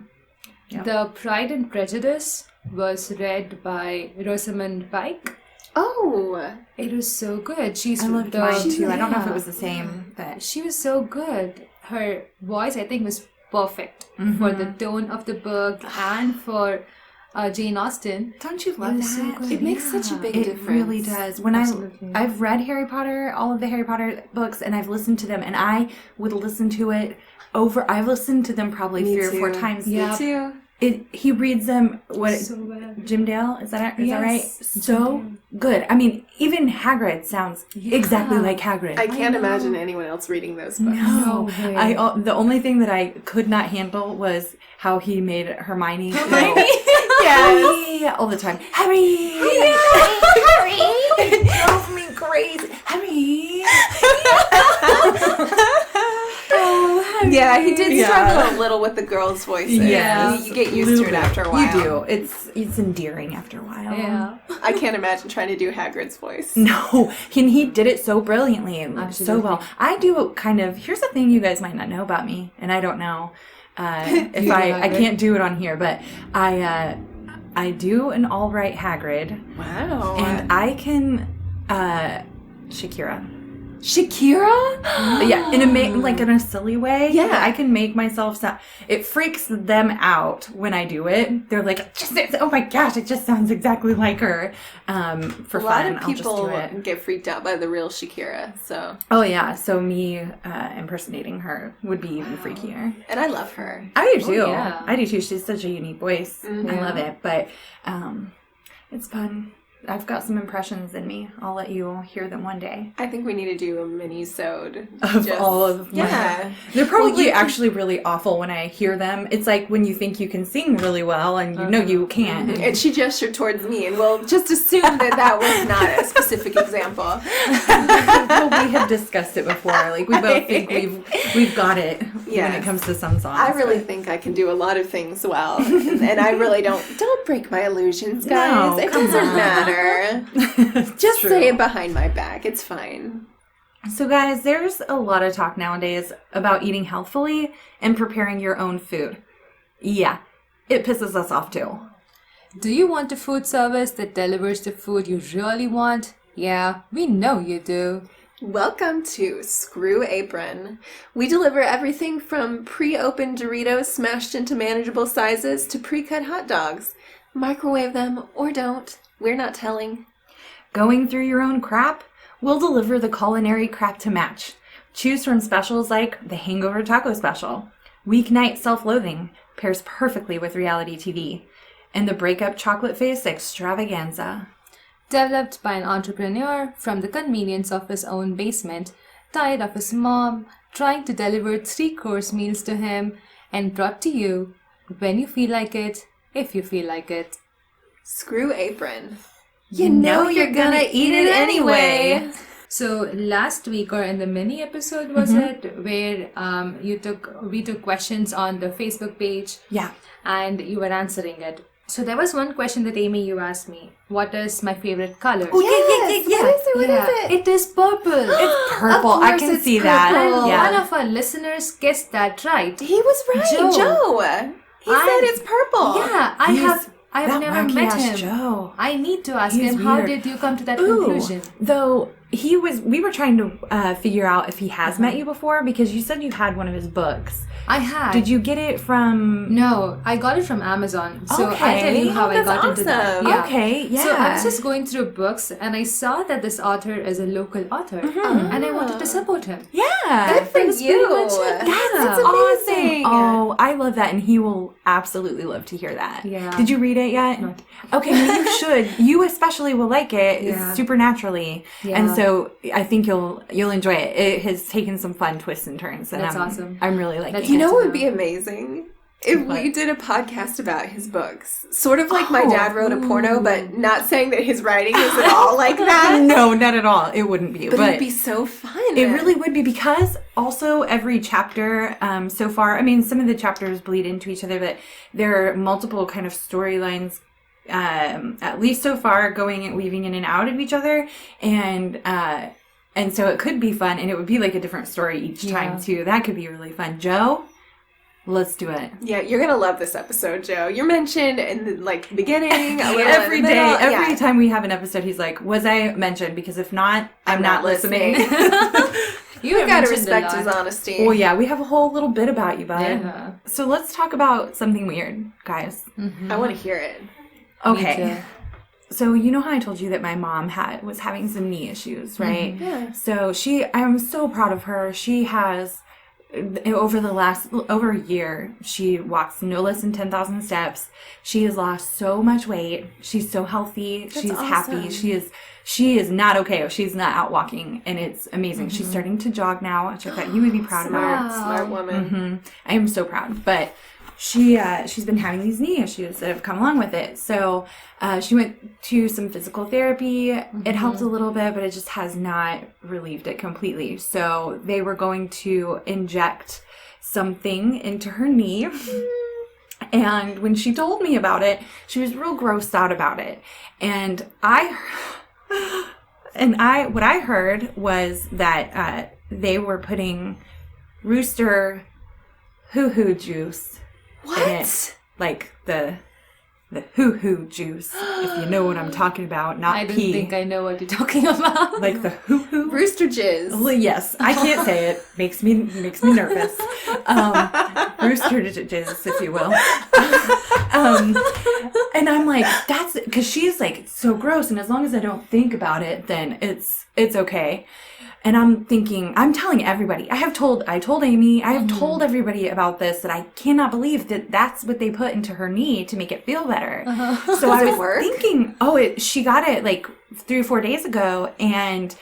The Pride and Prejudice was read by Rosamund Pike. Oh. It was so good. I loved mine too. I don't know if it was the same. But she was so good. her voice, I think, was perfect for the tone of the book and for Jane Austen. Don't you love that? So good. It makes such a big It difference. really does. When I've read Harry Potter, all of the Harry Potter books, and I've listened to them, and I would listen to it over. I've listened to them probably Me 3 or 4 too. times. Me too. He reads them. What? So well. Jim Dale? Is that Yes, right? So good. I mean, even Hagrid sounds exactly like Hagrid. I can't imagine anyone else reading those books. No, No way. the only thing that I could not handle was how he made Hermione. Yes. All the time. Harry! Harry! It drove me crazy. Harry! Oh, Harry! Yeah, he did struggle a little with the girls' voices. Yes. You get used to it after a while. You do. It's endearing after a while. Yeah. I can't imagine trying to do Hagrid's voice. No, he did it so brilliantly and so Absolutely. well. I do kind of. Here's the thing you guys might not know about me, and I don't know if do I Hagrid? can't do it on here, but I do an all right Hagrid, Wow. and I can Shakira. Shakira? Yeah, in a silly way. Yeah. I can make myself sound. It freaks them out when I do it. They're like, oh my gosh, it just sounds exactly like her. For A lot fun, of I'll just people do it. get freaked out by the real Shakira, so. Oh yeah, so me impersonating her would be even freakier. And I love her. I do too. yeah. I do too. She's such a unique voice. I love Yeah. it, but it's fun. I've got some impressions in me. I'll let you hear them one day. I think we need to do a mini-sode. Of all of my... Yeah. They're probably you- actually really awful when I hear them. It's like when you think you can sing really well and you know you can't. And she gestured towards me, and we'll just assume that was not a specific example. Well, we have discussed it before. Like we both think we've got it when Yes. it comes to some songs. I really but- think I can do a lot of things well, and I really don't break my illusions, guys. No, It come doesn't on. matter. It's Just true. say it behind my back. It's fine. So guys, there's a lot of talk nowadays about eating healthfully and preparing your own food. Yeah, it pisses us off too. Do you want a food service that delivers the food you really want? Yeah, we know you do. Welcome to Screw Apron. We deliver everything from pre-opened Doritos smashed into manageable sizes to pre-cut hot dogs. Microwave them or don't. We're not telling. Going through your own crap? We'll deliver the culinary crap to match. Choose from specials like the Hangover Taco Special. Weeknight Self-Loathing pairs perfectly with reality TV. And the Breakup Chocolate Face Extravaganza. Developed by an entrepreneur from the convenience of his own basement, tired of his mom, trying to deliver 3-course meals to him, and brought to you when you feel like it, if you feel like it. Screw Apron. You know you're gonna eat it anyway. So last week, or in the mini episode, was it, where we took questions on the Facebook page, Yeah. and you were answering it. So there was one question that Amy, you asked me. What is my favorite color? Oh, yeah. What is it? It is purple. It's purple. I course can it's see that. purple. Yeah. One of our listeners guessed that right. He was right, Joe. He said it's purple. Yeah, I have that never wacky met ass him. Joe. I need to ask He's him, how weird. did you come to that Ooh, conclusion? though we were trying to figure out if he has met you before because you said you had one of his books. I had. Did you get it from? No, I got it from Amazon. So I'll tell Okay. you how I that's got into that. awesome. Yeah. Okay, yeah. So I was just going through books and I saw that this author is a local author and I wanted to support him. Yeah. Good for That's you. pretty much it. That's Awesome. amazing. Oh, I love that, and he will absolutely love to hear that. Yeah. Did you read it yet? No. Okay, well, you should. You especially will like it Yeah. supernaturally, Yeah. and so I think you'll enjoy it. It has taken some fun twists and turns, and That's awesome. I'm really liking That's it. You know to what know. would be amazing? If we did a podcast about his books. Sort of like my dad wrote a porno, but not saying that his writing is at all like that. No, not at all. It wouldn't be, But but it'd be so fun. it really would be, because also every chapter so far, I mean, some of the chapters bleed into each other, but there are multiple kind of storylines, at least so far, going and weaving in and out of each other. And so it could be fun, and it would be like a different story each time too. That could be really fun. Joe, Let's do it. Yeah, you're gonna love this episode, Joe. You're mentioned in the beginning, every day, every time we have an episode, he's like, "Was I mentioned?" Because if not, I'm not listening. You've got to respect his honesty. Well, yeah, we have a whole little bit about you, bud. Yeah. So let's talk about something weird, guys. I want to hear it. Okay. So you know how I told you that my mom was having some knee issues, right? Yeah. So I'm so proud of her. She has, over a year, she walks no less than 10,000 steps. She has lost so much weight. She's so healthy. She's happy. She is not okay if she's not out walking, and it's amazing. She's starting to jog now, which I thought you would be proud of her. Smart woman. I am so proud. But she's been having these knee issues that have come along with it. So she went to some physical therapy. It helped a little bit, but it just has not relieved it completely. So they were going to inject something into her knee. And when she told me about it, she was real grossed out about it. And what I heard was that they were putting rooster hoo-hoo juice in it. Like the hoo-hoo juice, if you know what I'm talking about, not I pee. don't think I know what you're talking about. Like the hoo-hoo? Rooster jizz. Well, yes, I can't say it. Makes me nervous. Rooster jizz, if you will. And I'm like, that's it, because she's like so gross, and as long as I don't think about it, then it's okay. And I'm thinking, I'm telling everybody. I told Amy, I have told everybody about this, that I cannot believe that that's what they put into her knee to make it feel better. So I was thinking, she got it like 3 or 4 days ago, and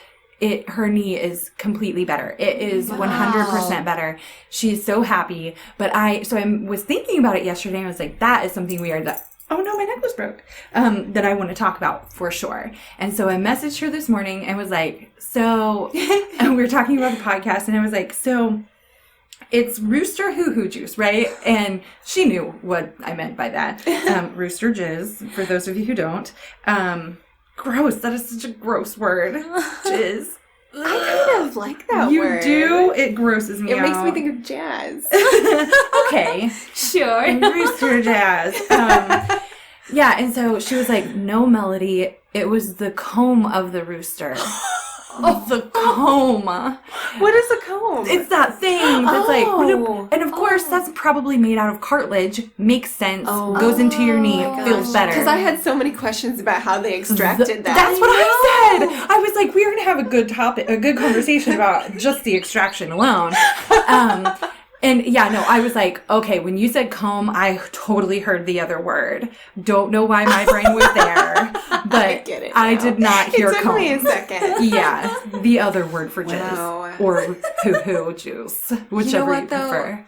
her knee is completely better. It is 100% better. She's so happy. But I was thinking about it yesterday, and I was like, that is something weird that, oh no, my necklace broke, that I want to talk about for sure. And so I messaged her this morning and was like, and we were talking about the podcast, and I was like, so it's rooster hoo-hoo juice, right? And she knew what I meant by that. Rooster jizz, for those of you who don't. Gross. That is such a gross word. Jizz. I kind of like that word. You do? It grosses me out. It makes me think of jazz. Okay. Sure. Rooster jazz. Yeah, and so she was like, no, Melody. It was the comb of the rooster. The comb. What is a comb? It's that thing that's like, and of course that's probably made out of cartilage. Makes sense. Goes into your knee. Feels better. Because I had so many questions about how they extracted that. That's what I said. I was like, we're gonna have a good conversation about just the extraction alone. And yeah, no, I was like, okay, when you said comb, I totally heard the other word. Don't know why my brain was there, but I get it I now. did not hear comb. It took me a second. Yeah, the other word for jizz or hoo-hoo juice, whichever you prefer.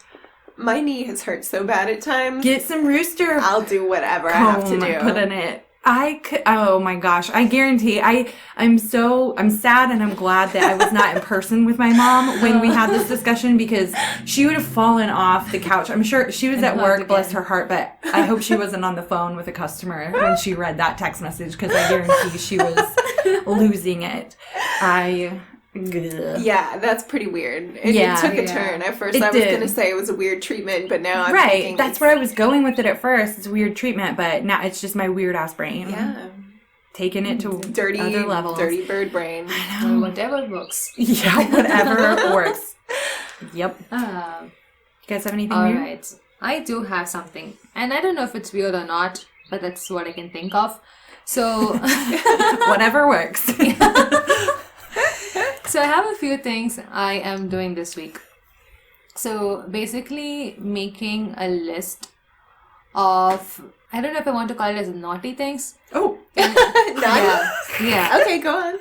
My knee has hurt so bad at times. Get some rooster. I'll do whatever I have to do. Put in it. Oh my gosh, I guarantee I'm sad, and I'm glad that I was not in person with my mom when we had this discussion, because she would have fallen off the couch. I'm sure she was at work, bless her heart, but I hope she wasn't on the phone with a customer when she read that text message, because I guarantee she was losing it. Yeah, that's pretty weird. It took a turn. At first I was going to say it was a weird treatment, but now I'm thinking... That's where I was going with it at first. It's a weird treatment, but now it's just my weird-ass brain. Yeah. Taking it to other levels. Dirty bird brain. I know. Whatever works. Yeah, whatever works. Yep. You guys have anything weird? All right. I do have something. And I don't know if it's weird or not, but that's what I can think of. So... whatever works. So I have a few things I am doing this week. So basically making a list of, I don't know if I want to call it as naughty things. Oh. Naughty? Yeah. Okay, go on.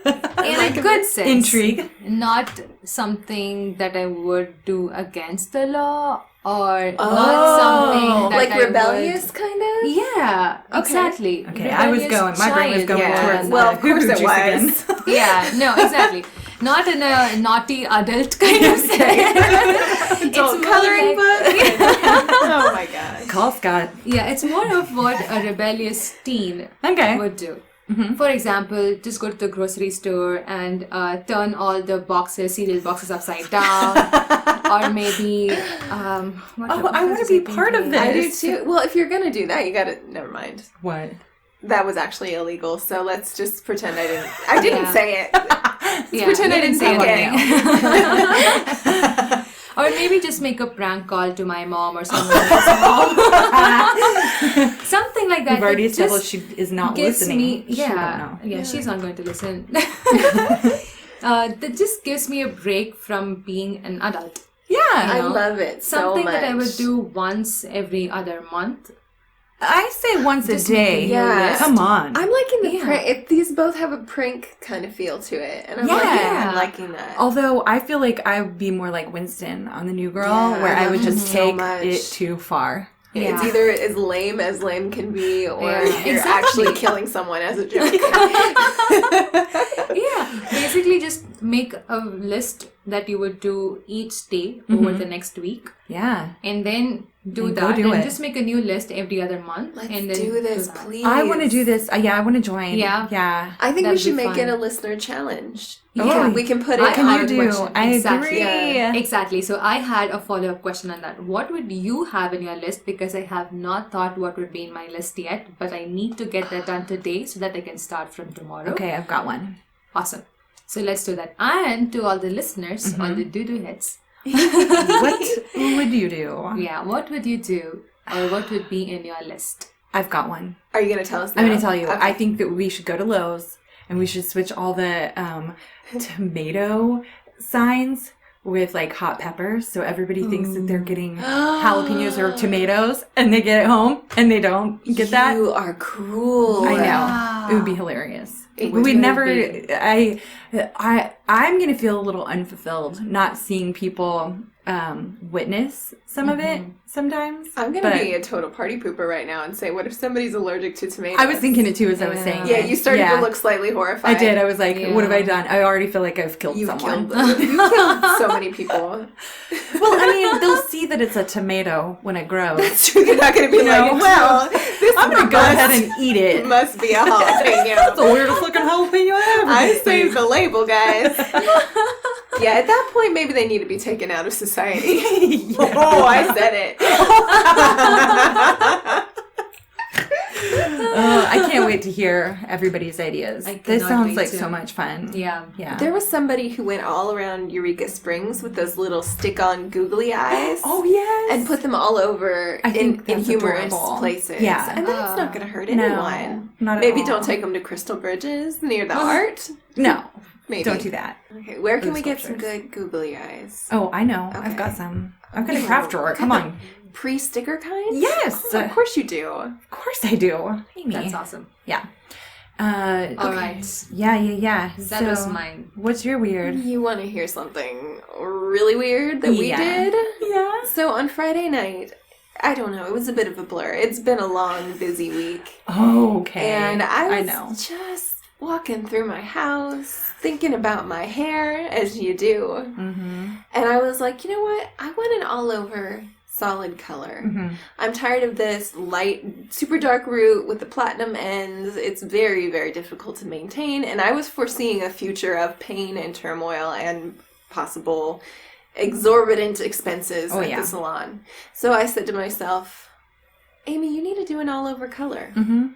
In a good sense. Intrigue. Not something that I would do against the law, or not something that like I rebellious would... kind of? Yeah, exactly. Okay, I was going, my brain was going towards well, of course it was. Yeah, no, exactly. Not in a naughty adult kind of sense. Adult coloring book? Oh my god. Call Scott. Yeah, it's more of what a rebellious teen would do. Mm-hmm. For example, just go to the grocery store and turn all the cereal boxes upside down. Or maybe, I want to be part of this. I do too. Well, if you're going to do that, you got to, never mind. What? That was actually illegal, so let's just pretend I didn't say it. Yeah, pretend I didn't say it. Or maybe just make a prank call to my mom or someone else's mom. Something like that. We've already established she is not listening. She's not going to listen. That just gives me a break from being an adult. Yeah. I love it Something so much. that I would do once every other month. I say once a day. Yeah. Come on. I'm liking the prank. These both have a prank kind of feel to it. And I'm liking that. Although I feel like I would be more like Winston on The New Girl, where I would just take it too far. Yeah. It's either as lame can be, or you're actually killing someone as a joke. Basically just make a list that you would do each day over the next week. Yeah. And then do just make a new list every other month. Let's and then do this, please. I want to do this. I want to join. Yeah. I think we should make it a listener challenge. Yeah. We can put it What can on you do? question. I Exactly. agree. Yeah. Exactly. So I had a follow-up question on that. What would you have in your list? Because I have not thought what would be in my list yet, but I need to get that done today so that I can start from tomorrow. Okay, I've got one. Awesome. So let's do that. And to all the listeners, all the doo-doo heads. What would you do? Yeah, what would you do? Or what would be in your list? I've got one. Are you going to tell us now? I'm going to tell you. Okay. I think that we should go to Lowe's and we should switch all the tomato signs with like hot peppers, so everybody thinks that they're getting jalapenos or tomatoes, and they get it home and they don't get that. You are cruel. I know. Wow. It would be hilarious. It We'd would never. be. I'm gonna feel a little unfulfilled not seeing people witness some of it sometimes. I'm going to be a total party pooper right now and say, what if somebody's allergic to tomatoes? I was thinking it too as I was saying. Yeah, it. you started to look slightly horrified. I did. I was like, what have I done? I already feel like I've killed someone. You killed so many people. Well, I mean, they'll see that it's a tomato when it grows. So you're not going to be like, well, this I'm going to go ahead and eat it. must be a jalapeno. That's the weirdest looking jalapeno ever. I saved the label, guys. Yeah, at that point, maybe they need to be taken out of society. Oh, I said it. I can't wait to hear everybody's ideas. This sounds like so much fun. Yeah. There was somebody who went all around Eureka Springs with those little stick-on googly eyes. Oh, yes. And put them all over in humorous adorable. places. Yeah. And that's not going to hurt No, anyone. not at Maybe all. don't take them to Crystal Bridges near the art. No. Maybe. Don't do that. Okay, where can Those we get some sculptures. good googly eyes? Oh, I know. Okay. I've got some. I've got a craft drawer. Come on. Pre-sticker kind? Yes. Oh, of course you do. Of course I do. Amy. That's awesome. Yeah. All right. Yeah. That was mine. What's your weird? You want to hear something really weird that we did? Yeah. So on Friday night, I don't know, it was a bit of a blur. It's been a long, busy week. Oh, okay. And I know. was just walking through my house, thinking about my hair, as you do. Mm-hmm. And I was like, you know what? I want an all-over solid color. Mm-hmm. I'm tired of this light, super dark root with the platinum ends. It's very, very difficult to maintain. And I was foreseeing a future of pain and turmoil and possible exorbitant expenses at the salon. So I said to myself, Amy, you need to do an all-over color. Mm-hmm.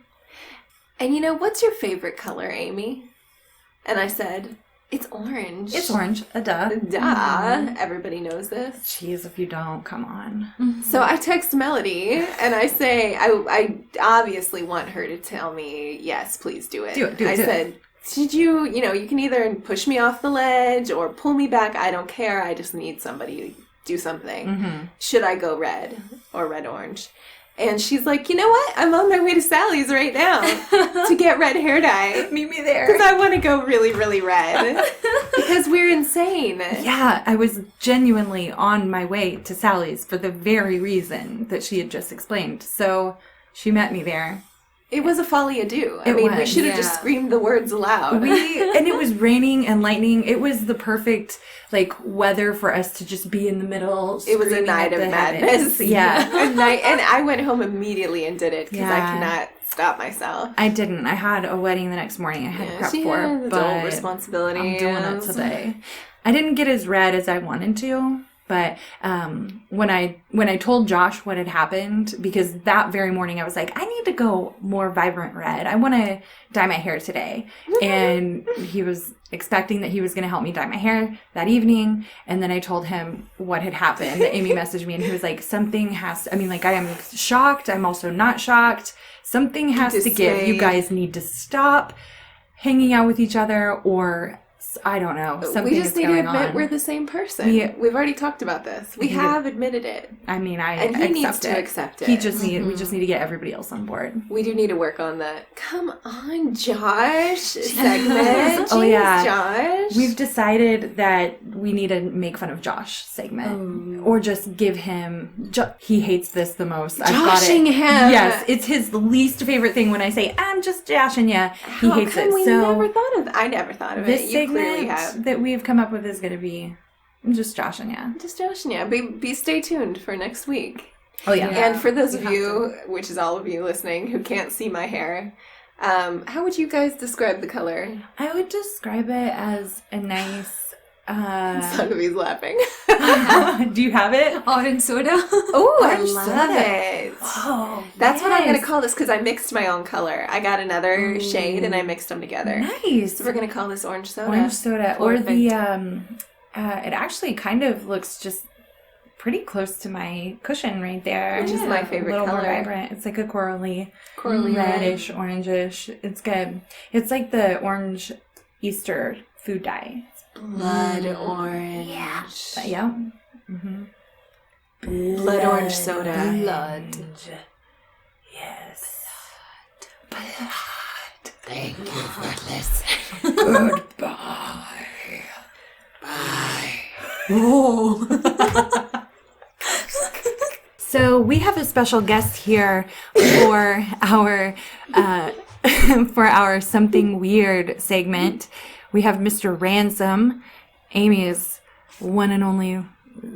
And you know, what's your favorite color, Amy? And I said, it's orange. It's orange. A duh. Duh. Everybody knows this. Jeez, if you don't, come on. So I text Melody and I say, I obviously want her to tell me, yes, please do it. Do it. I said, did you can either push me off the ledge or pull me back. I don't care. I just need somebody to do something. Mm-hmm. Should I go red or red-orange? And she's like, you know what? I'm on my way to Sally's right now to get red hair dye. Meet me there. Because I want to go really, really red. Because we're insane. Yeah, I was genuinely on my way to Sally's for the very reason that she had just explained. So she met me there. It was a Folie adieu. I It mean, we was, should have just screamed the words aloud. And it was raining and lightning. It was the perfect weather for us to just be in the middle. It was a night of madness. Yeah. And I went home immediately and did it because I cannot stop myself. I didn't. I had a wedding the next morning I had to prep for, but responsibility. I'm doing it today. I didn't get as red as I wanted to. But when I told Josh what had happened, because that very morning I was like, I need to go more vibrant red. I want to dye my hair today. And he was expecting that he was going to help me dye my hair that evening. And then I told him what had happened. Amy messaged me and he was like, something has to, I mean, like, I am shocked. I'm also not shocked. Something has to give. You guys need to stop hanging out with each other, or I don't know. Something we just need to admit we're the same person. We've already talked about this. We have admitted it. I mean, and he needs to accept it. We just need to get everybody else on board. We do need to work on that. Come on, Josh segment. Oh yeah, Josh. We've decided that we need to make fun of Josh segment, or just give him. He hates this the most. Joshing him. Yes, it's his least favorite thing when I say I'm just joshing you. He hates it. I never thought of this it. Segment that we've come up with is going to be just joshing you. Just joshing you. Be stay tuned for next week. Oh yeah. And for those of you, which is all of you listening, who can't see my hair, how would you guys describe the color? I would describe it as a nice. Sanghavi's laughing. Do you have it? Orange soda. Oh, I love it. Oh, that's what I'm going to call this, because I mixed my own color. I got another shade and I mixed them together. Nice. So we're going to call this orange soda. Orange soda. Or the, it actually kind of looks just pretty close to my cushion right there. Which is my favorite color. A little color. more vibrant. It's like a corally red. reddish, orangish. It's good. It's like the orange Easter food dye. Blood orange. Yeah. Yeah. Mm-hmm. Blood orange soda. Blood. Yes. Blood. Thank you for listening. Goodbye. Bye. Oh. So we have a special guest here for our Something Weird segment. We have Mr. Ransom, Amy's one and only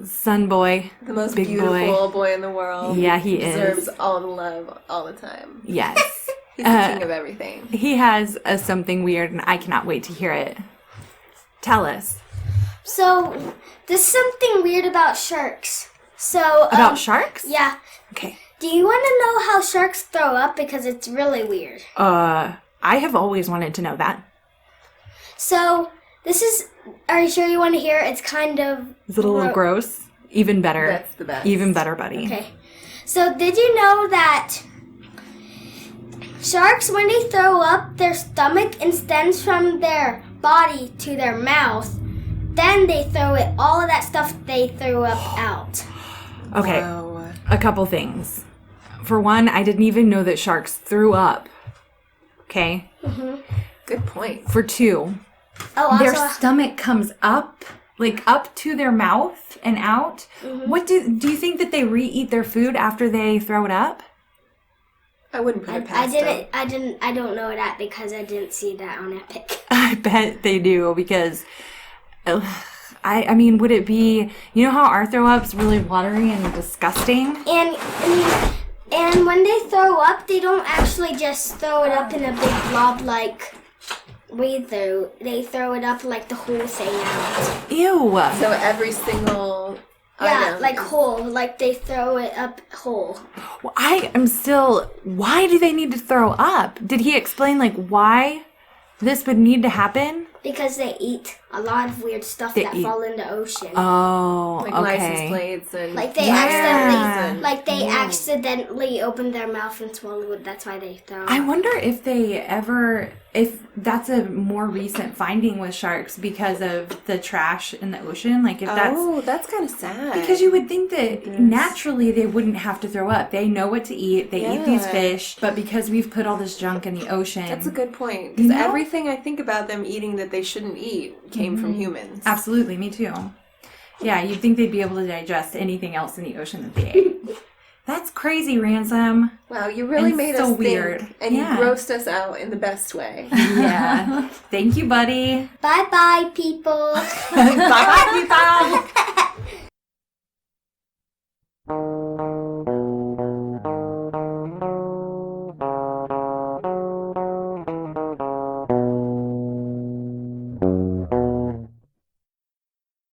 son boy. The most big beautiful boy in the world. Yeah, he deserves all the love all the time. Yes. He's the king of everything. He has a Something Weird, and I cannot wait to hear it. Tell us. So, there's something weird about sharks. So About sharks? Yeah. Okay. Do you want to know how sharks throw up? Because it's really weird. I have always wanted to know that. So, are you sure you want to hear it? It's kind of... Is it a little gross? Even better. That's the best. Even better, buddy. Okay. So, did you know that sharks, when they throw up, their stomach extends from their body to their mouth. Then they throw it, all of that stuff they threw up out. Okay. Wow. A couple things. For one, I didn't even know that sharks threw up. Okay? Mm-hmm. Good point. For two, their stomach comes up, like up to their mouth and out. Mm-hmm. What do you think that they re-eat their food after they throw it up? I wouldn't put it past them. I don't know that because I didn't see that on Epic. I bet they do because, I mean, would it be, you know how our throw up's really watery and disgusting? And when they throw up, they don't actually just throw it up in a big blob like we do. They throw it up like the whole thing out. Ew. So every single item like whole. Like they throw it up whole. Well, I am still, why do they need to throw up? Did he explain like why this would need to happen? Because they eat a lot of weird stuff that fall in the ocean. Oh, like okay. license plates and like they accidentally opened their mouth and swallowed it. That's why they throw up. I wonder if if that's a more recent finding with sharks because of the trash in the ocean. Like if that's kind of sad. Because you would think that naturally they wouldn't have to throw up. They know what to eat. They eat these fish. But because we've put all this junk in the ocean. That's a good point. Because everything I think about them eating that they shouldn't eat came from humans. Absolutely, me too. Yeah, you'd think they'd be able to digest anything else in the ocean that they ate. That's crazy, Ransom. Wow, you really made us weird. Think, and you grossed us out in the best way. Yeah. Thank you, buddy. Bye-bye, people. Bye, people.